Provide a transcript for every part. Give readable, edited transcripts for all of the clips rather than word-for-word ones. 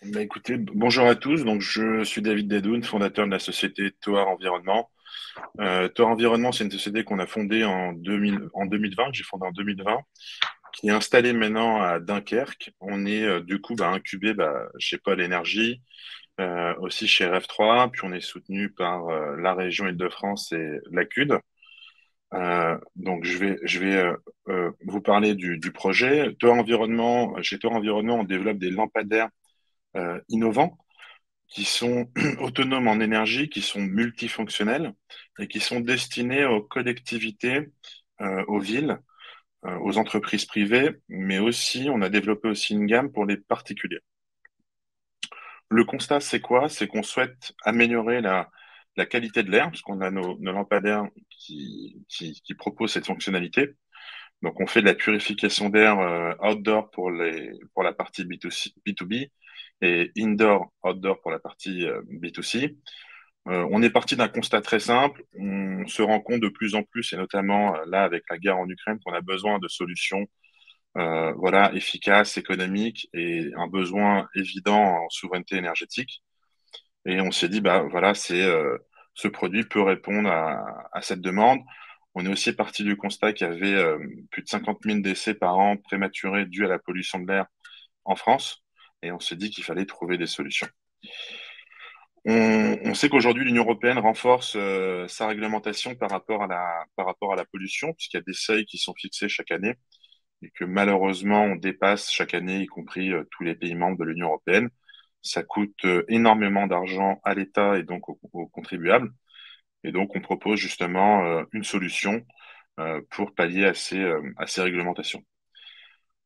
Écoutez, bonjour à tous. Donc, je suis David Dedoun, fondateur de la société Toar Environnement. Toar Environnement, c'est une société qu'on a fondée en 2020, que j'ai fondée en 2020, qui est installée maintenant à Dunkerque. On est du coup incubé chez Paul Énergie, aussi chez RF3, puis on est soutenu par la région Île-de-France et la CUD. Donc, je vais vous parler du projet. Chez Toar Environnement, on développe des lampadaires innovants qui sont autonomes en énergie, qui sont multifonctionnels et qui sont destinés aux collectivités, aux villes, aux entreprises privées, mais aussi, on a développé aussi une gamme pour les particuliers. Le constat, c'est quoi? C'est qu'on souhaite améliorer la qualité de l'air, puisqu'on a nos lampadaires qui proposent cette fonctionnalité. Donc, on fait de la purification d'air outdoor pour la partie B2C, B2B et indoor-outdoor pour la partie B2C. On est parti d'un constat très simple. On se rend compte de plus en plus, et notamment là avec la guerre en Ukraine, qu'on a besoin de solutions voilà, efficaces, économiques et un besoin évident en souveraineté énergétique. Et on s'est dit, voilà, ce produit peut répondre à cette demande. On est aussi parti du constat qu'il y avait plus de 50 000 décès par an prématurés dus à la pollution de l'air en France. Et on s'est dit qu'il fallait trouver des solutions. On sait qu'aujourd'hui, l'Union européenne renforce sa réglementation par rapport à la pollution, puisqu'il y a des seuils qui sont fixés chaque année et que malheureusement, on dépasse chaque année, y compris tous les pays membres de l'Union européenne. Ça coûte énormément d'argent à l'État et donc aux contribuables. Et donc, on propose justement une solution pour pallier à ces réglementations.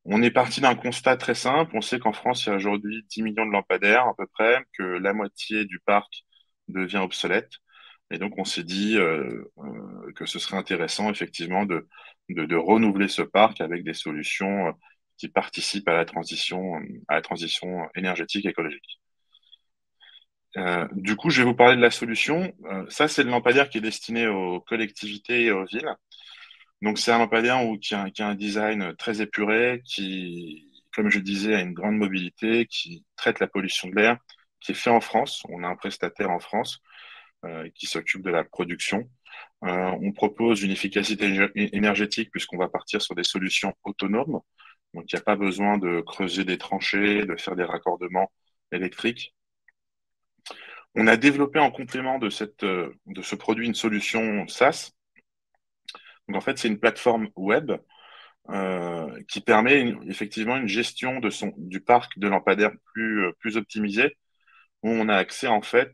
On est parti d'un constat très simple. On sait qu'en France, il y a aujourd'hui 10 millions de lampadaires à peu près, que la moitié du parc devient obsolète. Et donc, on s'est dit que ce serait intéressant, effectivement, de renouveler ce parc avec des solutions qui participent à la transition énergétique et écologique. Du coup, je vais vous parler de la solution. Ça, c'est le lampadaire qui est destiné aux collectivités et aux villes. Donc, c'est un lampadaire qui a un design très épuré, qui, comme je disais, a une grande mobilité, qui traite la pollution de l'air, qui est fait en France. On a un prestataire en France qui s'occupe de la production. On propose une efficacité énergétique puisqu'on va partir sur des solutions autonomes. Donc, il n'y a pas besoin de creuser des tranchées, de faire des raccordements électriques. On a développé en complément de ce produit une solution SaaS. Donc, en fait, c'est une plateforme web qui permet effectivement une gestion du parc de lampadaires plus optimisée, où on a accès en fait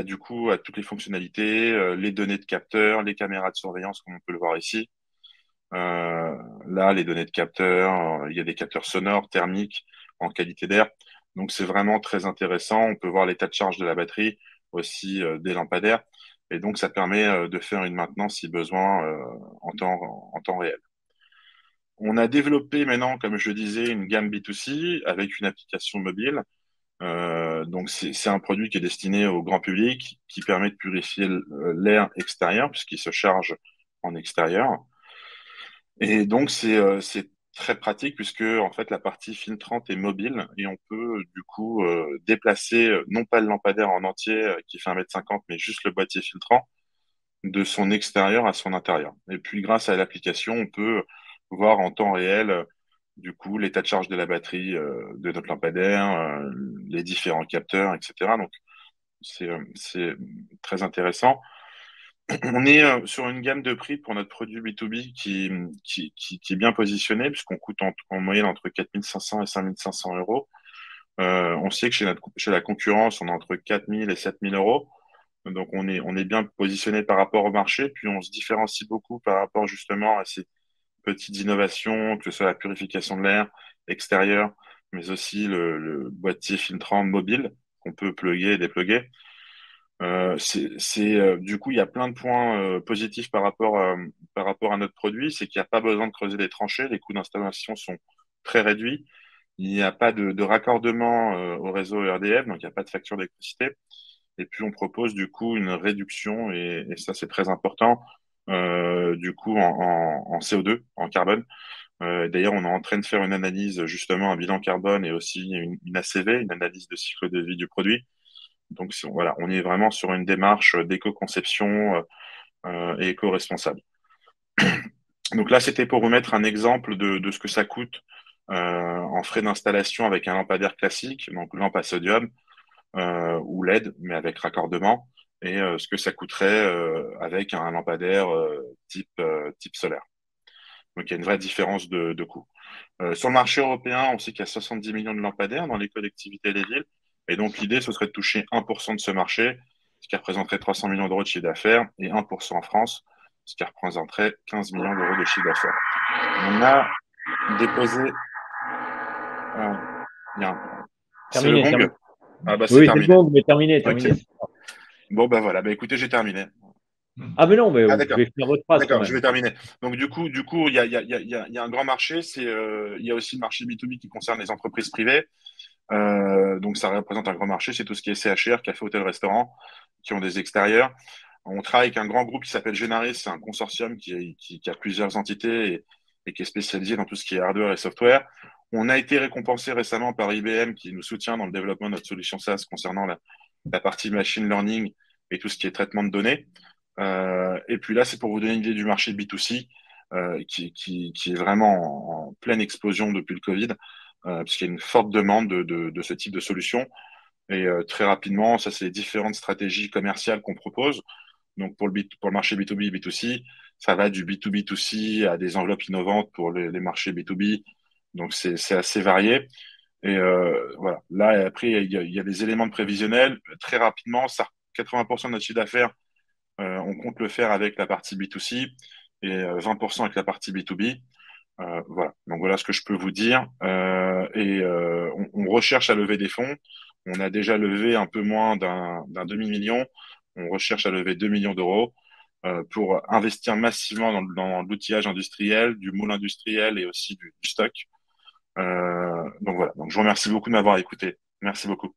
du coup, à toutes les fonctionnalités, les données de capteurs, les caméras de surveillance, comme on peut le voir ici. Là, les données de capteurs, il y a des capteurs sonores, thermiques, en qualité d'air. Donc, c'est vraiment très intéressant. On peut voir l'état de charge de la batterie, aussi des lampadaires. Et donc, ça permet de faire une maintenance si besoin en temps réel. On a développé maintenant, comme je disais, une gamme B2C avec une application mobile. Donc, c'est un produit qui est destiné au grand public, qui permet de purifier l'air extérieur, puisqu'il se charge en extérieur. Et donc, c'est très pratique, puisque en fait, la partie filtrante est mobile et on peut du coup déplacer, non pas le lampadaire en entier qui fait 1,50 m, mais juste le boîtier filtrant de son extérieur à son intérieur. Et puis, grâce à l'application, on peut voir en temps réel, du coup, l'état de charge de la batterie de notre lampadaire, les différents capteurs, etc. Donc, c'est très intéressant. On est sur une gamme de prix pour notre produit B2B qui est bien positionné, puisqu'on coûte en moyenne entre 4 500 et 5 500 euros. On sait que chez la concurrence, on est entre 4 000 et 7 000 euros. Donc, on est bien positionné par rapport au marché, puis on se différencie beaucoup par rapport justement à ces petites innovations, que ce soit la purification de l'air extérieur, mais aussi le boîtier filtrant mobile qu'on peut plugger et dépluguer. Du coup, il y a plein de points positifs par rapport à notre produit. C'est qu'il n'y a pas besoin de creuser des tranchées. Les coûts d'installation sont très réduits. Il n'y a pas de raccordement au réseau ERDF, donc il n'y a pas de facture d'électricité. Et puis, on propose du coup une réduction, et ça, c'est très important, du coup, en CO2, en carbone. D'ailleurs, on est en train de faire une analyse, justement, un bilan carbone et aussi une ACV, une analyse de cycle de vie du produit. Donc voilà, on est vraiment sur une démarche d'éco-conception et éco-responsable. Donc là, c'était pour vous mettre un exemple de ce que ça coûte en frais d'installation avec un lampadaire classique, donc lampe à sodium ou LED, mais avec raccordement, et ce que ça coûterait avec un lampadaire type solaire. Donc il y a une vraie différence de coût. Sur le marché européen, on sait qu'il y a 70 millions de lampadaires dans les collectivités et les villes. Et donc, l'idée, ce serait de toucher 1% de ce marché, ce qui représenterait 300 millions d'euros de chiffre d'affaires, et 1% en France, ce qui représenterait 15 millions d'euros de chiffre d'affaires. On a déposé. Il y a C'est le Terminé, gong? terminé. Ah, bah, Oui, c'est oui, c'est terminé. bon, mais terminé, Ok. terminé. Bon, bah voilà. Bah, écoutez, j'ai terminé. Ah, mais non, mais Ah, vous d'accord. pouvez finir votre phrase quand D'accord, je même. vais terminer. Donc, du coup, il y a un grand marché. Il y a aussi le marché B2B qui concerne les entreprises privées. Donc ça représente un grand marché, c'est tout ce qui est CHR, café, hôtel, restaurant, qui ont des extérieurs. On travaille avec un grand groupe qui s'appelle Genaris, c'est un consortium qui a plusieurs entités et qui est spécialisé dans tout ce qui est hardware et software. On a été récompensé récemment par IBM qui nous soutient dans le développement de notre solution SaaS concernant la partie machine learning et tout ce qui est traitement de données. Et puis là, c'est pour vous donner une idée du marché B2C qui est vraiment en pleine explosion depuis le Covid, puisqu'il y a une forte demande de ce type de solution. Et très rapidement, ça, c'est les différentes stratégies commerciales qu'on propose. Donc, pour le marché B2B, B2C, ça va du B2B2C à des enveloppes innovantes pour les marchés B2B. Donc, c'est assez varié. Et voilà. Là, après, il y a des éléments de prévisionnel. Très rapidement, ça, 80% de notre chiffre d'affaires, on compte le faire avec la partie B2C et 20% avec la partie B2B. Voilà. Donc voilà ce que je peux vous dire. On recherche à lever des fonds. On a déjà levé un peu moins d'un demi-million. On recherche à lever 2 millions d'euros pour investir massivement dans l'outillage industriel, du moule industriel et aussi du stock. Donc voilà. Donc je vous remercie beaucoup de m'avoir écouté. Merci beaucoup.